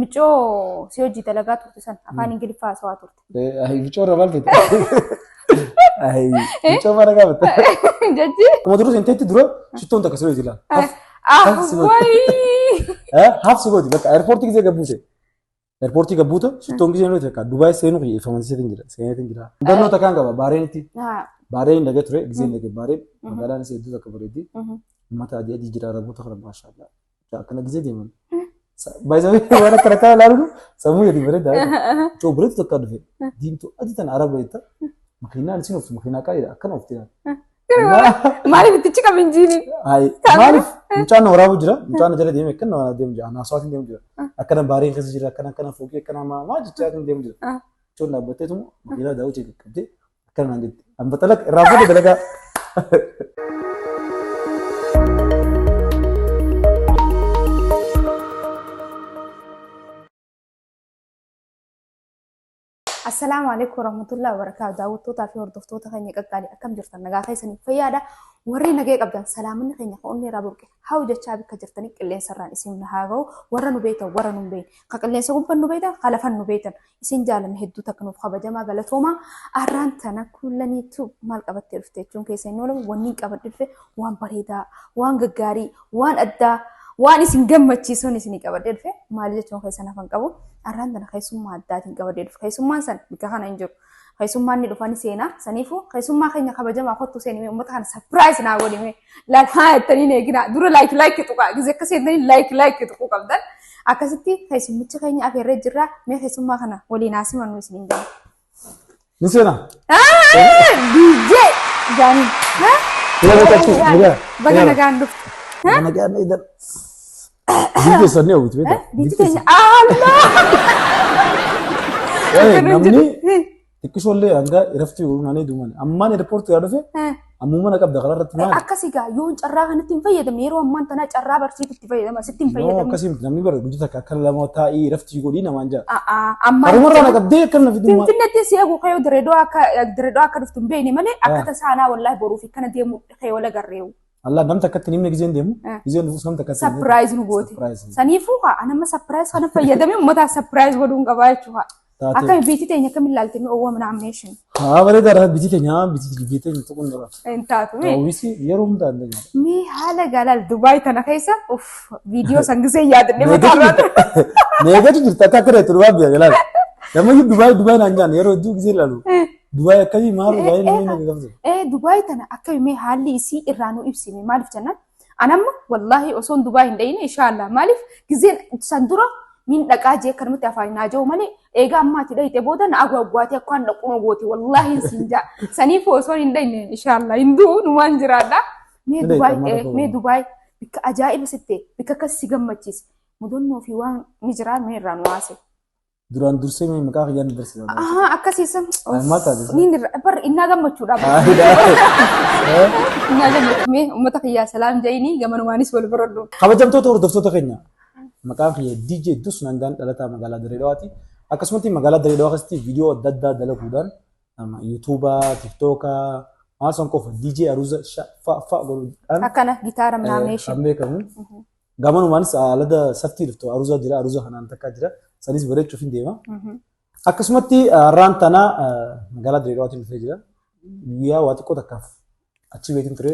Micho si hojii dalagaa turte san afaan Ingiliffaa haasawaa turte. Micho rabal fite. Micho mana qabata. Jaji. Kuma duru senteti dura shittoon takka siree jira. Wayii. Haaf sigooti bakka airportii gisee gabbuute. Airportii gabbuute shittoon gisee nuti akka Dubaay seenuu fi famansiiseetiin jira. Seeneetiin jira. Dannoo takkaan qaba Baareenitti. Baareen dhagee ture gisee dhagee Baareen magaalaan isee hedduu takka bareeddi. Uummata adii adii jira raboota kana maashaallah. Akkana gisee deeman. Baay'ee waan akka rakkaa ilaalu sammuu yadi bareeda. Coobreetu takka dhufe. Diimtuu adii tan araba jetta. Makiinaan isin oftu makiinaa qaayidha akkana ofti. Maaliif itti qabin jiini? Maaliif mucaan waraabuu jira. Mucaan jala deemee akkana waan deemu jira. Naasawaatiin deemu jira. Akkana Baareen keessa jira. Akkana fooqii akkana maa jechaatiin deemu jira. Coon dhaabbattee tumu makiinaa daawwitee qaqqabdee akkana naan jetti. Amma talaq irraa fuudhee dalagaa. Assalamu alaikum warahmatullahi wabarakatuh. Daawwattoota fi hordoftoota keenya qaqqaalii akkam jirtan nagaa keessanii fayyaadha. Warri nagaa qabdan salaaminni keenya onnee irraa burqe haa hojjechaa bikka jirtanii qilleensarraan isin haa ga'u. Warra nu beektan warra nu beekne ka qilleensa gubbaan nu beektan ka lafan nu beektan isin jaalanne hedduu takka nuuf kabajamaa galatooma. Arraan tana kullaniitu maal qabattee dhufte jechuun keessa hin oolamu wanni qabadde dhufe waan bareedaa waan gaggaarii waan addaa waan isin gammachiisuun isin qabadde dhufe maal jechuun keessa nafan qabu. Arraan tana keessummaa addaatiin qabadee dhufe. Keessummaan san bika kana hin jiru. Keessummaan ni dhufani seenaa. Saniifuu keessummaa keenya kabajamaa kottu seenimee uummata kana surprise naa godhime. Laal haa jettanii eegina. Dura like tuqaa. Gisee akka seentanii like tuquu qabdan. Akkasitti keessummichi keenya afeerree jirra. Mee keessummaa kana waliin haasimannu isin hin jaala. Ni seenaa. DJ Jaanii. Baga nagaan dhufte. Baga nagaan dhufte. DJ Sonny hawwitu beektaa? DJ keenya Allah. Namni xiqqishoollee hanga irratti uumanii duuman ammaan airport yaa dhufe ammuma na qabda kanarratti maal akkasii gaa yoo carraa kanatti hin fayyadamne yeroo ammaan tana carraa barsiitu itti fayyadama sitti hin fayyadamu akkasii namni bara guddi takka akka lama taa'ii irratti godhii namaan jaa amma harumarraa na qabdee akka na fidu finfinneetti si eegu kayoo direedoo akka dhuftu hin beekne malee akka tasaanaa wallaahi boruuf kana deemu kayoo la garreewu Allah namta akkatti nimne gizeen deemu gizeen dhufus namta akkatti surprise nu goote saniifuu haa anama surprise kana fayyadame ummata surprise godhuun qabaa jechuudha akka biti teenya kam ilaalte mi owwa mana amneeshin bareeda ra biti teenya biti teenya tuqun dara entaatu me wisi yeroo hunda andanya mi hala galal Dubai tana keessa uff video sangisee yaadne mataarra neegatu jirta akka kare turba biya galal namni Dubai naan jaan yeroo hedduu gizee lalu Dubai akkami maalu baay'ee ni gamse Dubai tana akka me haalli isii irraanu ibsime maaliif jennaan anamma wallahi osoon Dubai hin dhayine inshallah maaliif gizeen san dura min dhaqaa jee kanumatti afaan naajoo malee eega ammaati dhayite booda na agwagwaati akkaan dhaquma goote wallahi sinja saniif osoo hin dhayne inshallah hinduu numaan jiraadha mee Dubai bikka ajaa'iba sitte bikka akkas si gammachiise mudannoo fi waan ni jiraa mee irraa nu haase duraan dursee mee maqaa kiyyaan barsiisa akkasiisan mata ni bar innaa gammachuudha innaa gammachuu mee ummata kiyyaa salaam jayini gamanumaanis wal baradhu kabajamtoota hordoftoota keenya maqaan kiyya DJ Dus Nangaan dhalataa magaalaa Direedawaati. Akkasumatti magaalaa Direedawaa keessatti viidiyoo adda addaa dalaguudhaan YouTuber, TikToker, maal san qofa DJ Aruza fa'a godhuudhaan akkana gitaara minaameeshin kan beekamu. Gamanumaanis alada saftii dhuftu Aruza jira, Aruza kanaan takka jira. Sanis bareechuuf hin deema. Akkasumatti har'aan tana magaalaa Direedawaatiin dhufee jira. Guyyaa waa xiqqoo takkaaf achi beekin ture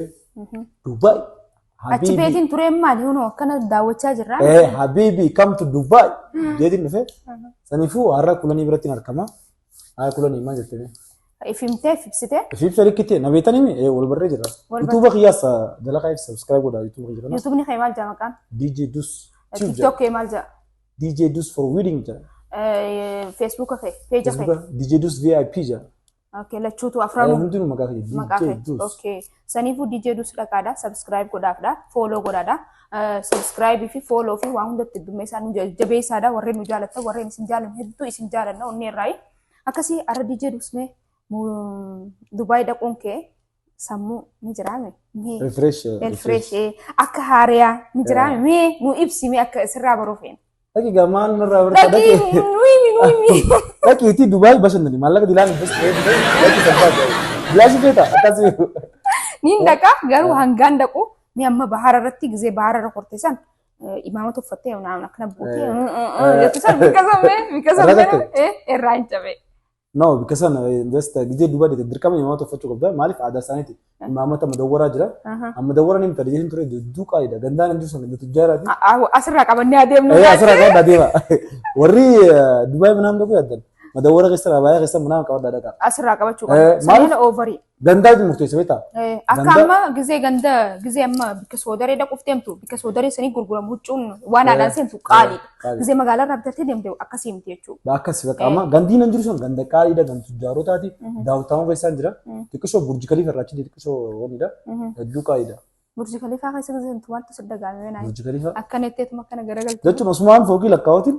Dubai. Achi beetiin ture maali hunoo akkana daawwachaa jirra. Habibi come to Dubai. Jeetiin dhufe. Saniifuu har'a kulanii biratti argama. Haa kulanii maal jettee? Ifimtee ibsite. Ifimtee rikkitee na beekanii wal barree jira. YouTube kiyyaas dalagaa subscribe godha YouTube kiyya kana. YouTube ni kee maal jaa maqaan? DJ Dus. TikTok kee maal jaa? DJ Dus for wedding jaa. Facebook kee page kee. DJ Dus VIP jaa. Okay, lachuutu aframu. Hundinuu maqaa kee DJ Dus. Okay. Saniifuu DJ Dus dhaqaadha. Subscribe godhaafdha. Follow godhaadha. Subscribe fi follow fi waan hundatti dummeessaa nu jabeessaadha. Warreen nu jaalatan warreen isin jaalan hedduu isin jaalanna onnee irraayi. Akkasii arra DJ Dus mee Dubai dhaquun kee sammuu ni jiraame. Refresh. Akka haariyaa ni jiraame. Mee nu ibsi mee akka sirraa baruu feena. Lagi gamaan nurraa barta dhaqee. Lagi itti Dubai bashannani maallaqa dilaan lagi sabbaata. Bilaashi feeta akkasii. Niin dhaqa garuu hangaan dhaqu mi amma bahara irratti gizee bahara irra korteessan imaamatu uffattee naannoo akkana buutee jettusan bikkasamee irraa hin cabee. No, bikkasan just gijee duuba deete dirqama imaamatu uffachuu qabda. Maaliif aadaa isaaniiti? Imaamata madawwaraa jira. Madawwaraa ni mita jechuun ture dudduu qaaliidha. Gandaan hin jiru sana dutu jaaraati. Asirraa qabannee adeemnu. Asirraa qabannee adeema. Warri Dubaay manaan tokko yaaddan. Madawwaraa keessa raabaayaa keessa manaan qabaddaa dhaqa. Asirraa qabachuu qabda. Sanina oovarii. Gandaa murteessa beektaa? Akka amma gizee amma bikka soodaree dhaquuf deemtu bikka soodaree sanii gurguramu huccuun waan aadaan seentu qaaliidha. Gizee magaalaa irraa bitatee deemte akkasii miti jechuudha. Akkasii bakka amma gandii nan jiru sun ganda qaaliidha ganda tujjaarotaati daawwatamu keessaan jira xiqqishoo burji kaliif irraa achi xiqqishoo wanidha hedduu qaaliidha. Burji kaliifaa keessa gizeentu wanta saddagaamee naayi. Burji kaliifaa. Akkana itteetuma akkana garagalchu. Jechuun Osmaan Fookii lakkaawwatiin.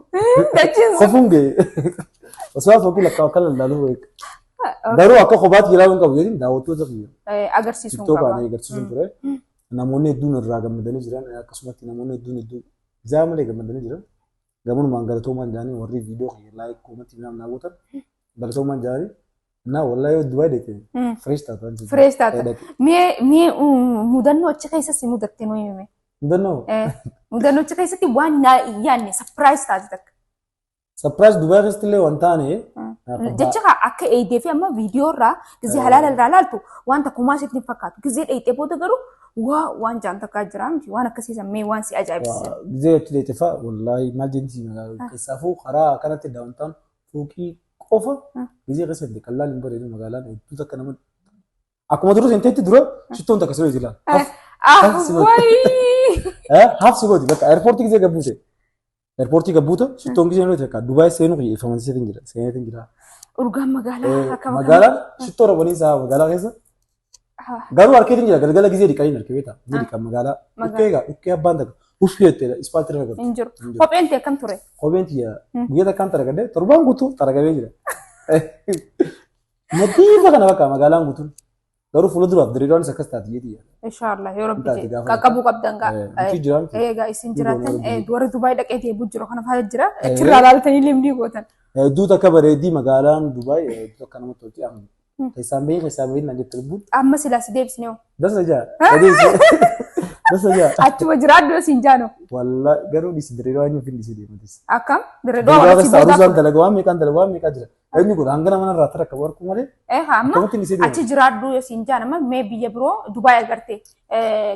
Kofuun ga'e. Osmaan Fookii lakkaawwa kan lallaaluu beeku. Garuu akka kophaatti ilaaluun qabu jedhin daawwattoota fi agarsiisuun qaba. Agarsiisuun ture. Namoonni hedduun irraa gammadanii jiran akkasumatti namoonni hedduun isaa malee gammadanii jiran. Gamunumaan galatoomaan jaanii warri viidiyoo laayik koomatti naam naawwatan galatoomaan jaanii na wallahi yoo Dubaay deete fresh taata. Fresh taata. Mee mudannoo achi keessatti mudatte nuu hime. Mudannoo achi keessatti waan yaanne surprise taate takka. Surprise Dubaay keessatti illee waan taane. Jecha akka eegdee fi amma viidiyoo irraa gizee halaala irraa laaltu wanta kumaa sitti hin fakkaatu. Gizee dheeyxee booda garuu waan jaan takkaa jira miti waan akkasii sammee waan si ajaa'ibsiisa. Gizee achi dheeyxee fa'a wallahi maal jensi keessaafuu karaa kanatti daawwantaan fooqii qofa gizee keessatti qallaan hin bareedu magaalaan hedduu takka nama akkuma dura seenteetti dura shittoon takka siree jira. Haaf si gooti bakka airpoortii gizee gabbuute. Airportii gabbuuta shittoon gizee nuti akka Dubaay seenuu xiyyeeffamansiisatiin jira seeneetiin jira. Urgaan magaalaa akka magaalaan shittoo rabanii isaa magaalaa keessa. Garuu harkeetiin jira galgala gizee dhiqanii harkee beektaa gizee dhiqan magaalaa dhukkee abbaan takka uffii jettee ispaaltii irra hin jiru. Kopheen tee akkam ture? Kopheen tiyya guyyaa takkaan taragadee torbaan guutuu taragamee jira. Nadiifa kana bakka magaalaan guutuun. Garuu fuulduraaf diriiraanis akkas taati jedhii. Inshallah yoo rabbi jee qaqqabuu qabdan gaa. Egaa isin jiraatan warri Dubaay dhaqee deebuu jiru kana faaya jira. Achirraa laaltanii limdii gootan. Hedduu takka bareeddii magaalaan Dubaay hedduu akka namatti tolti amma. Keessaan bahii naan jette lubbuun. Amma silaa si deebisnee hoo. Dasa jaa. Dasa jaa. Achuma jiraaddu siin jaano. Wallaa garuu dhisi diriiraa eenyu fin dhisi deematis. Akkam diriiraa waan si booda. Diriiraa dalaga waan meeqaa jira. Eenyu kun hangana mana irraa tara akka warquu malee. Amma achi jiraaddu siin jaan amma mee biyya biroo Dubaay agartee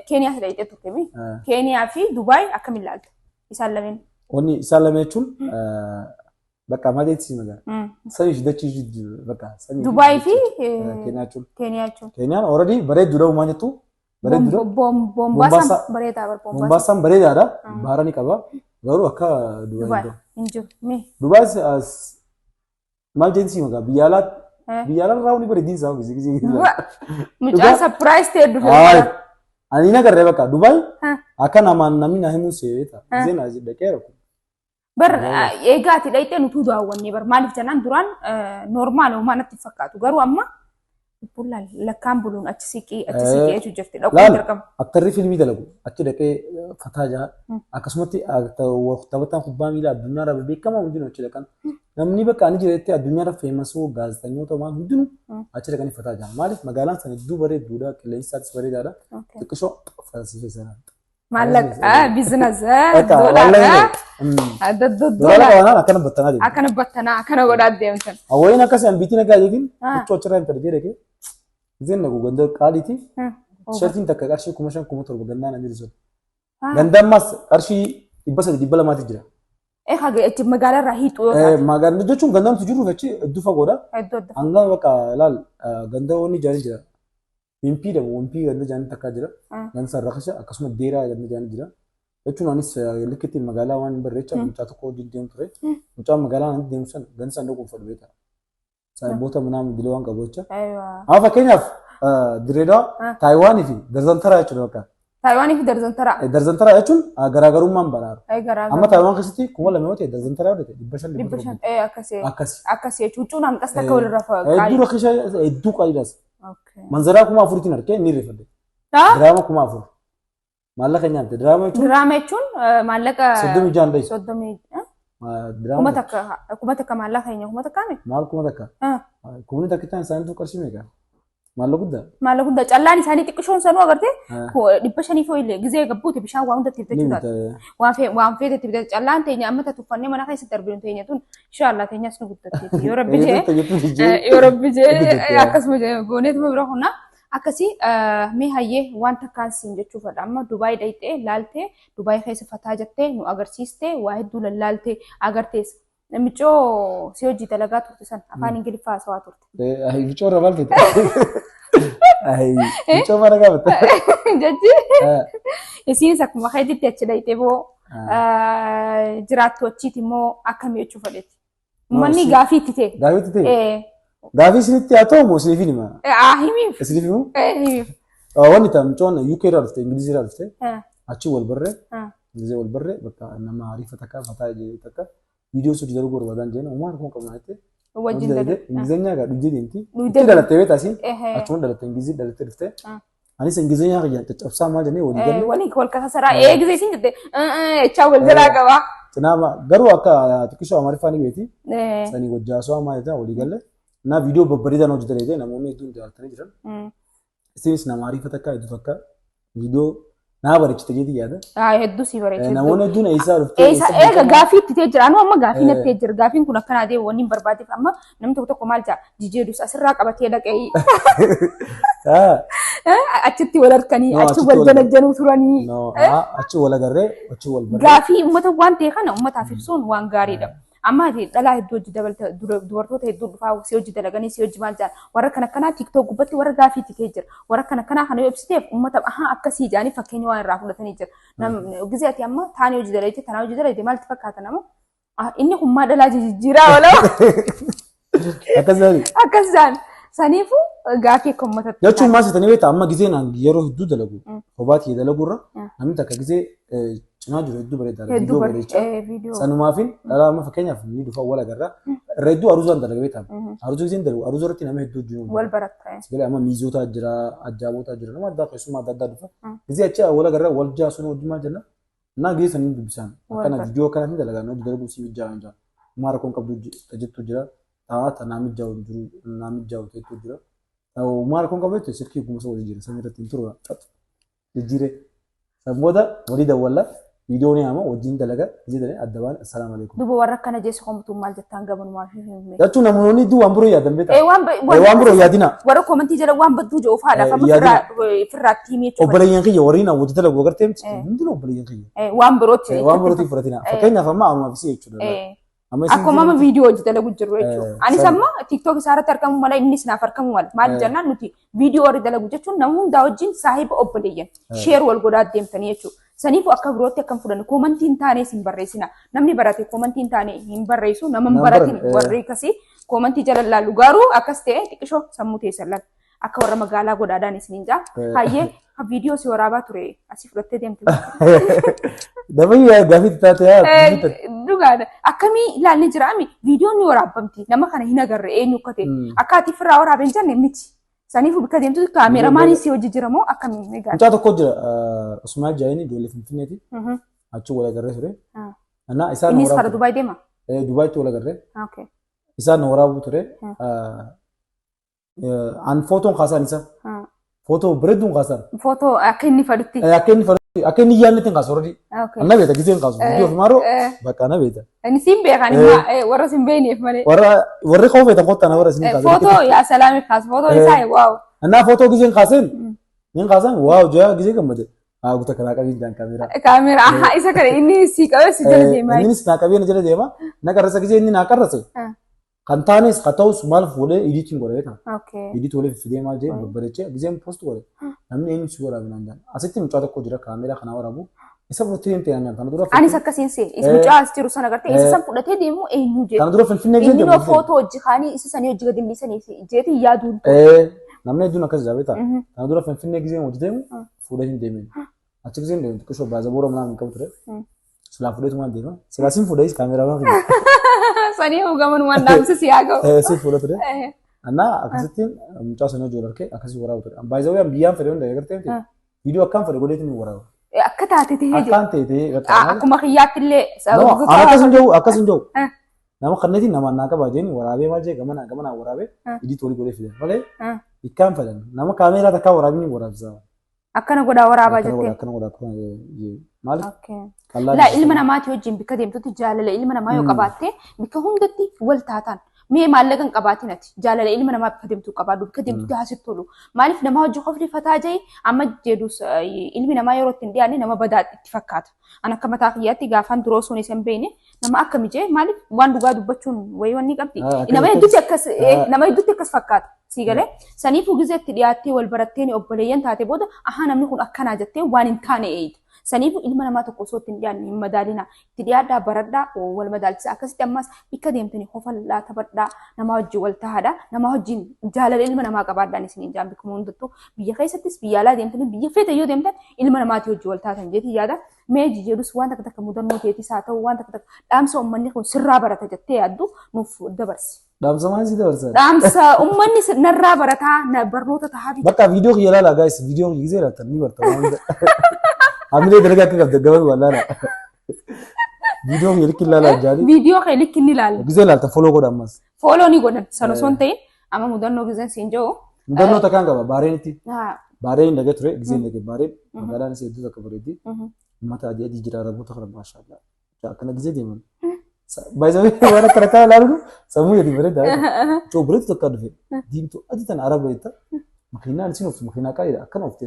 Keeniyaa si dhaqxee turte mi. Keeniyaa fi Dubaay akkamiin ilaalta isaan lameen. Wanni isaan lameen jechuun bakka malee si magaalaa. Sani shidachi bakka. Dubaay fi Keeniyaa jechuun. Keeniyaa jechuun. Keeniyaan already bareeddudha uumaan jettu. Bareeddudha. Bombaasan bareedaa Bombaasan. Bombaasan bareedaadha. Baara ni qaba. Garuu akka Dubaay. Hin jiru mee. Dubaay maal jensi magaa biyyaalaan raawuni bareeddiin isaa gisi. Mucaa surprise ta'e dhufe. Ani na garree bakka Dubaay akka namaan namni na himuu seeta. Gizeen as dhaqee rakku. Bar eegaati dhayxee nutu daawwannee bar maaliif jennaan duraan normaal uumaan natti fakkaatu garuu amma bulaan lakkaan buluun achi siqee jechuun jirti dhaquu dirqama. Aktarri fiilmii dalagu achi dhaqee fataa jaa akkasumatti taphataan kubbaa miilaa addunyaarraa beekamaa hundinuu achi dhaqan namni bakka ani jireetti addunyaarra feemasoo gaazexanyoota waan hundinuu achi dhaqanii fataa jaa maaliif magaalaan sana hedduu bareedduudha qilleensaatis bareedaadha xiqqishoo faasifeessanaa. Maallaqa biizinasi akkana battanaa akkana godhaa deemtan. Hawwayin akkasii ambiitiin egaa jeetiin itti achirraa hin tarjee dhaqee gizeen nagu ganda qaaliiti tishertiin takka qarshii 5,000 gandaan ani jiru. Gandaan mas qarshii 300-200 jira. Magaalaa irraa hiixuu. Magaalaa jechuun gandaan nuti jiru achi hedduu fagoodha. Hanga bakka laal ganda wanni jaanii jira. Wimpii dha wimpii ganda jaanii takka jira. Ganda sarara kasha akkasuma deeraa ganda jaanii jira. Jechuun anis likkittiin magaalaa waan bareecha mucaa tokko wajjin deemu ture. Mucaa magaalaa nan deemu sana ganda sana dhuguun fadhu beektaa. Saayinboota manaa dilee waan qabu jecha. Amma fakkeenyaaf Direedaa Taayiwaanii fi Darzantaraa jechuudha bakka. Taayiwaanii fi Darzantaraa. Darzantaraa jechuun garaagarummaan banaara. Amma Taayiwaan keessatti 2,000 yoo ta'e Darzantaraa yoo ta'e 500. Akkasii jechuun huccuun hamqas takka walirra fagaatu. Hedduu rakkisha hedduu qaaliidhaas. Manzaraa 4,000 argee ni rifadde. Diraama 4,000. Maallaqa nyaate diraama jechuun maallaqa 36 dha. 36. Kuma takka maallaqa keenya kuma takkaame. Maal kuma takka? Kumni takka isaan isaaniitu qarshii meeqa? Maalla guddaa callaan isaanii xiqqishoon sanuu agartee 500 foo'illee gizee gabbuute bishaan waan hundatti ibsachuudhaaf waan feetetti bitatu callaan teenya amma tuffannee mana keessatti darbinu teenya tun inshallah teenyas nu guddatteeti yoo rabbi jee akkasuma gooneetuma bira hunna akkasii mee hayyee waan takkaan siin jechuufadha amma Dubaay dhayxee laaltee Dubaay keessa fataa jettee nu agarsiistee waa hedduu lallaaltee agartees namichoo si hojii dalagaa turte san afaan ingiliffaa haasawaa turte. Namichoo rabal fite. Namichoo mara gaafate. Jajji. Isiinis akkuma keetitti achi dhayxee boo jiraattu achiiti immoo akkamii jechuufadheeti. Manni gaafii itti ta'e. Gaafii itti ta'e. Gaafii isinitti haa ta'u moo isiniif hima? Himiif. Isiniif himu? Himiif. Wanni namichoon UK irraa dhufte Ingilizii irraa dhufte achi wal barree Ingilizii wal barree bakka nama ariifa takka fataa takka. Video sudah jalan gua badan jenis, umar kau kemana itu? Wajib dah. Inggrisnya agak dujit inti. Itu dalam TV tadi, acuma dalam Inggris dalam TV tu. Ani Inggrisnya kerja, tetap sama jenis. Wani kalau kata sara, Inggris ini jadi, cawal jalan kawa. Kenapa? Garu akka, tu kisah amari fani beti. Sani gua jasa sama itu, wali galle. Na video berbeda nol juta itu, namun itu jalan tadi jalan. Istilah nama Arifat akka itu akka video. Naa bareechite jeeti yaada. Hedduu si bareechite. Namoonni hedduun eessaa dhufte. Eega gaafii itti jira. Anu amma gaafii natti jira. Gaafiin kun akkana adeemu wanni hin barbaadeef amma namni tokko tokko maal jaa jijjiirus asirraa qabatee dhaqee. Achitti wal harkanii achi wal janajjanuu turanii. Achi wal agarree achi wal barree. Gaafii uummata waan ta'e kana uummataaf ibsuun waan gaariidha. Amma dhalaa hedduu hojii dabalata dubartoota hedduu dhufaa si hojii dalaganii si hojii maal jaan warra kana kanaa TikTok gubbatti warra gaafii itti jira. Warra kana kanaa kana yoo ibsiteef uummata akkasii jaanii fakkeenya waan irraa fudhatanii jira. Gizee ati amma taanii hojii dalayte tanaa hojii dalayte maalti fakkaata nama? Inni hummaa dhalaa jijjiiraa walaa. Akkasaan saniifu gaafii akka uummatatti. Jechuun maal sittanii beektaa amma gizee naan yeroo hedduu dalagu kophaatti dalagurra namni takka gizee cinaa jiru hedduu bareedaadha. Viidiyoo bareechaa. Sanumaafin dhalaa amma fakkeenyaaf ni dhufa wal agarra. Irra hedduu aruuzaan dalaga beektaa. Aruuzuu gizeen dalagu aruuzuu irratti nama hedduu jiru. Wal baratta. Sibiila amma miizota jira, ajjaaboota jira, nama addaa keessumaa adda addaa dhufa. Gizee achi wal agarra wal jaasuun hojii maal jenna. Naa gizee saniin dubbisaan. Akkana viidiyoo kanatti dalagaan hojii dalagu si mijjaan jira. Maara kun qabdu jettu jira. Taata namijjaa'u jiru namijjaa'u ta'etu jira. Maal kun qabeetu silkii kumsa wali jira samii irratti turra jijjiire sammooda walii dawwalla viidiyoo ni ama wajjin dalaga jidane addabaan assalamu alaykum. Duba warra kana jeessa komtu maal jettaan gaban maal himme. Jechuun namoonni duu waan biroo yaadan beektaa. Waan biroo yaadina. Warra komentii jala waan badduu jiru faadha amma firraatti himee jechuudha. Obboleeyyan kiyya warri na wajji dalagu agartee hundinuu obboleeyyan kiyya. Waan birootti. Waan birootti fudhatina. Fakkeenyaaf amma anumaaf si jechuudha. Akkuma amma viidiyoo hojii dalagu jiru jechuudha. Anis amma TikTok isaarratti argamu mala innis naaf argamu mala. Maal jennaan nuti viidiyoo warri dalagu jechuun nama hundaa wajjin saahiba obboleeyyan sheer wal godhaa deemtanii jechuudha. Saniifu akka birootti akkam fudhanne koomantiin taanee hin barreessina. Namni barate koomantiin taanee hin barreessu nama hin baratin warri akkasii koomantii jala laalu garuu akkas ta'e xiqqishoo sammuu teessan laala. Akka warra magaalaa godhaadhaan isiniin jaa. Hayyee viidiyoo si waraabaa ture asii fudhattee deemte. Dabayyaa gaafii taate yaa. Dhugaadha. Akkamii ilaallee jiraami viidiyoon ni waraabamti. Nama kana hin agarre eenyu akka ta'e. Akka ati firraa waraabeen jenne miti. Saniifu bikka deemtu kaameeramaanii si hojii jira moo akkamii meegaa? Mucaa tokko jira Usmaan Jaayini ijoollee Finfinneeti. Achi wal agarree ture. Innis fara Dubaay deema? Dubaayitti wal agarree. Isaan waraabuu ture. An fotoon kaasaan isa. Foto bareeduun kaasaan. Foto akka inni fadhutti. Akka inni yaadnetti hin kaasu horri. Anna beeta gisee hin kaasu. Viidiyoo fi maaroo bakka anna beeta. Inni siin beekan immoo warra siin beekneef malee. Warri koo beetan kottaa na warra siin kaasu. Foto yaa salaami kaasu. Foto isaa waaw. Annaa foto gisee hin kaaseen. Hin kaasan waaw jaa gisee gammade. Guutaa kanaa qabiin jaan kaameeraa. Kaameeraa isa kana inni si qabee si jala deemaa. Inni si naa qabee na jala deema. Na qarrasa gisee inni naa qarrase. Kan taanes haa ta'us maal fuudhee ediitiin godhee ta'a. Ediit waliif fidee maal jee babbareechee giseen poost godhe. Namni eenyu si waraabinaan jaan. Asitti mucaa tokko jira kaameeraa kanaa waraabu. Isa fudhatee deemtee naan kana dura. Anis akkasiin see mucaa as jiru sana gartee isa san fudhatee deemu eenyu jee. Kana dura finfinnee gisee deemu. Inni footoo hojii kaanii isa sanii hojii gadi dhiisanii jeetii yaaduun. Namni hedduun akkas jaabeeta. Kana dura finfinnee gisee hojii deemu fuudhee hin deemin. Achi giseen deemu xiqqoo baazaa boora manaa hin qabu ture. Silaa fuudheetu maal deema. Silaa siin fuudhees kaameeraa maal Sani hugaman waan dhaamsi si haa ga'u. Si fuula ture. Annaa akkasittiin mucaa sana hojii warqee akkasii waraabu ture. Baay'ee biyyaan fedhe hunda agartee viidiyoo akkaan fedhe godheetu ni waraabu. Akka taate ta'ee jiru. Akkaan ta'ee akkuma kiyyaatti illee. Akkas hin jiru. Nama kanneetiin nama naa qabaa jeen waraabee maal jee gamanaa waraabee idii tolii godhee fide malee ikkaan fedhan nama kaameeraa takkaa waraabni waraabsa. Akkana godhaa waraabaa jettee. Akkana godhaa maaliif? Laa ilma namaati wajjin bikka deemtutti jaalala ilma namaa yoo qabaatte bikka hundatti wal taataan. Mee maallaqa hin qabaatin ati jaalala ilma namaa bikka deemtuu qabaadhu bikka deemtutti haasitti tolu. Maaliif nama wajjin qofti fataa jee amma jedhus ilmi namaa yeroo ittiin dhiyaanne nama badaa itti fakkaata. An akka mataa kiyyaatti gaafaan duroo sun isa hin beekne nama akka mijee maaliif waan dhugaa dubbachuun wayii wanni qabdi. Nama hedduutti akkas fakkaata. Siigalee saniifuu gizeetti dhiyaattee wal baratteen obboleeyyan taate booda ahaa namni kun akkanaa jettee waan hin taane eeyyitu. Saniifuu ilma namaa tokko osoo ittiin dhiyaanne hin madaalina. Itti dhiyaadhaa baradhaa wal madaalchisa. Akkasitti ammas bikka deemtanii hofallaa taphadhaa nama wajjin wal tahaadhaa nama wajjin jaalala ilma namaa qabaadhaan isiniin jaan bikkuma hundattuu biyya keessattis biyya alaa deemtanii biyya feeta yoo deemtan ilma namaatii wajjin wal taatan jeetii yaada. Mee jijjiirus waan takka takka mudannoo keetis haa ta'u waan takka takka dhaamsa uummanni kun sirraa barata jettee yaaddu nuuf dabarsi. Dhaamsa maal si dabarsa? Dhaamsa uummanni narraa barataa barnoota tahaa bitaa. Bakka viidiyoo kiyya ilaalaa gaayis viidiyoo kiyya gisee laatan ni barta. Amilee dalagaa akka qabda gabaatu wallaala. Viidiyoo kiyya likki ilaalaa jaali. Viidiyoo kiyya likki ni ilaala. Gisee laalta foloo godha ammas. Foloo ni godhan sana osoo hin ta'in amma mudannoo giseen siin jiru. Mudannoo takkaan qaba baareenitti. Baareen dhagee ture giseen dhagee baareen magaalaan isa hedduu akka bareeddi. Ummata adii adii jira raboota kana maashaallah. Akkana gisee deeman. Baay'ee waan akka rakkaa ilaalu sammuu yadi bareeda. Coobireetu tokko dhufe. Diimtuu adii tan araba jetta. Makiinaan isin ooftu makiinaa qaayidha akkana oofti.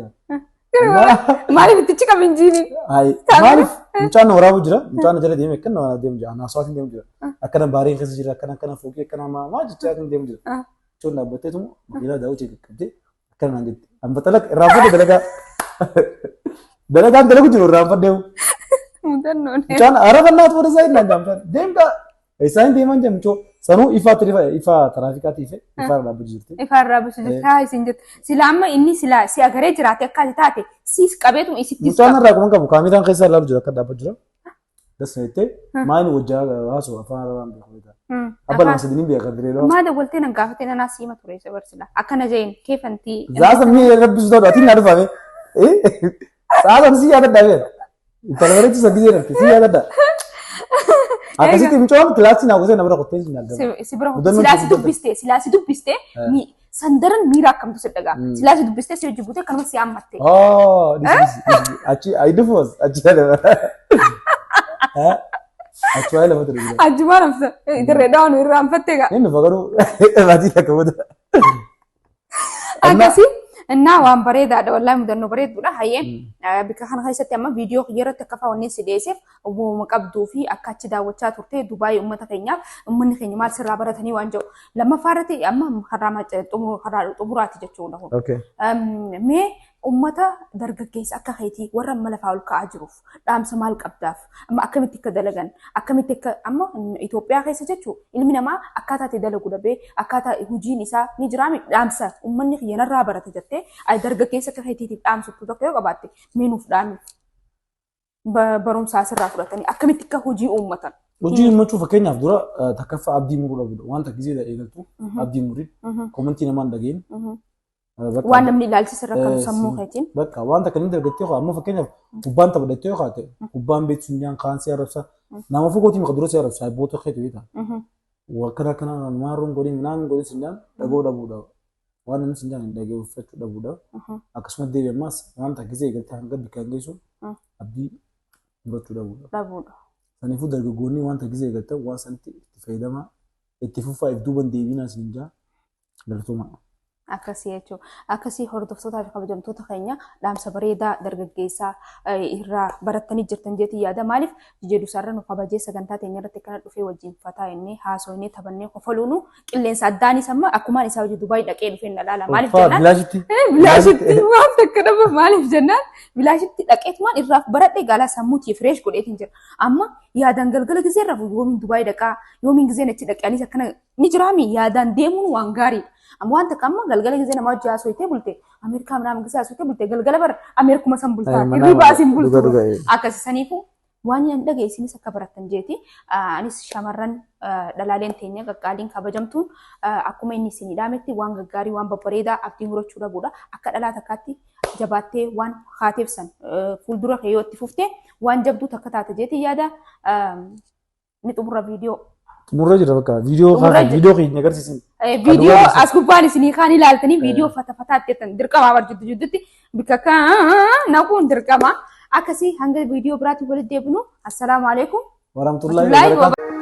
Maaliif ittichi qabin jiini? Maaliif mucaan waraabuu jira mucaan jala deemee akkana waan deemu jira naasawaatiin deemu jira. Akkana baareen keessa jira akkana fooqii akkana maa jechaa deemu jira. Coon dhaabbattee tumu makiinaa daawwitee qaqqabdee akkana naan jetti. Amma talaq irraanfadde dalagaa. Dalagaan dalagu jiru irraanfaddeewu. Mucaan arabannaatu wada isaa illaan jaamtaan deemta isaan deeman jeemchoo sanuu ifa tiraafikaati ife ifa dhaabbatu jirti. Ifa dhaabbatu jirti haa isin jettu sila amma inni sila si agaree jiraate akka taate siis qabeetu isitti. Mucaan irraa kuma qabu kaamiraan keessa ilaalu jira akka dhaabbatu jira. Dasa jettee maayini wajjaa haasoo afaan arabaan beekamudha. Abba lama sadii ni beekan diree maa dawwaltee nan gaafatee nanaa siima ture isa barsila akkana jeen keefantii. Zaasa mi'a rabbisu ta'u atiin na dhufame. Saasa si yaada dhaabee. Intala bareechu sagizee dhabde si yaada dha. Akkasitti mucaan kilaasii naa gosee nama qottee si nyaadama. Si bira silaasi dubbistee sandaran miira akkamtu si dhagaa. Silaasi dubbistee si hojii buutee kanuma si hammatte. Achi ayidufoos achi yaada. Achi waa'ee lafa ture. Achi maal amsa dirree dhaawwan irraa hamfattee gaa. Inni fagaruu maatii akka booda. Akkasii. Innaa waan bareedaadha wallahi mudannoo bareeduudha hayyee bika kana keessatti amma viidiyoo irratti akka fa'aa si dhiyeesseef uumama qabduu fi akka achi daawwachaa turte Dubaay uummata keenyaaf uummanni keenya maal sirraa baratanii waan jedhu lammaffaa irratti amma karaa xumuraati jechuudha. Mee ummata dargaggeessa akka keetii warra amma lafaa ol ka'aa jiruuf dhaamsa maal qabdaaf amma akkamitti akka dalagan akkamitti akka amma Itoophiyaa keessa jechuun ilmi namaa akkaataa itti dalagu dhabee akkaataa hojiin isaa ni jiraame dhaamsa uummanni kiyyanarraa barata jettee dargaggeessa akka keetiitiif dhaamsattu tokko yoo qabaatte meenuuf dhaamiif barumsaa asirraa fudhatanii akkamitti akka hojii uummatan. Hojii uummachuu fakkeenyaaf dura takkaffaa abdii muruu dhabudha wanta gizee eegaltu abdii murii komentii namaan dhageen. Waan namni ilaalchisa rakkatu sammuu keetiin. Bakka wanta kan inni dargattee hoo amma fakkeenyaaf kubbaan taphattee yoo kaate kubbaan beektu nyaan kaansii arrabsa nama fagootii maka dura si arrabsa boota keetu beekta. Wakkana kana maaruun godhin naan godhin sinyaan dhagoo dhabuudha. Waan namni sinyaan hin dhagee uffachuu dhabuudha. Akkasumas deebi'ee ammas wanta gizee eegaltee hanga bikkaan geessu abdii murachuu dhabuudha. Saniifuu dargaggoonni wanta gizee eegaltan waan sanitti itti fayyadamaa itti fufaa if duuban deebiinaa siin jaa galatooma. Akkasii jechuudha. Akkasii hordoftootaa fi kabajamtoota keenya dhaamsa bareedaa dargaggeessaa irraa barattanii jirtan jeetii yaada maaliif jedhu sarara nu kabajee sagantaa teenya irratti kana dhufee wajjin fataa innee haasoo innee taphannee kofaluunu qilleensa addaanis amma akkumaan isaa hojii Dubaay dhaqee dhufee na laala maaliif jennaan bilaashitti waan takka dhaba maaliif jennaan bilaashitti dhaqeetumaan irraaf baradhee gaalaa sammuutii fireesh godheetiin jira amma yaadaan galgala gizee irraa yoomiin Dubaay dhaqaa yoomiin gizeen achi dhaqaanis akkana ni jiraami yaadaan deemuun waan gaariidha. Amma wanta kamma galgala gizee nama hojii haasoo bulte Ameerikaa minaamin gizee haasoo bulte galgala bara Ameerikuma san bultaa hirriba asin bultu akkasisaniifu waan yan dhageessinis akka barattan jeeti anis shamarran dhalaaleen teenya qaqqaaliin kabajamtuun akkuma inni isin hidhaametti waan gaggaarii waan babbareedaa abdii murachuu dhabuudha akka dhalaa takkaatti jabaattee waan haateef san fuuldura kee yoo itti fuftee waan jabduu takka taate jeeti yaada ni xumura viidiyoo. Xumurra jira bakka viidiyoo keenya agarsiisin. فيديو أسكوباني سني خاني لالتني فيديو فتات تتن دركا ما برجد جدتي بكاكا نكون دركا ما أكسي هنگا فيديو براتي ولد يبنو السلام عليكم ورحمة الله وبركاته.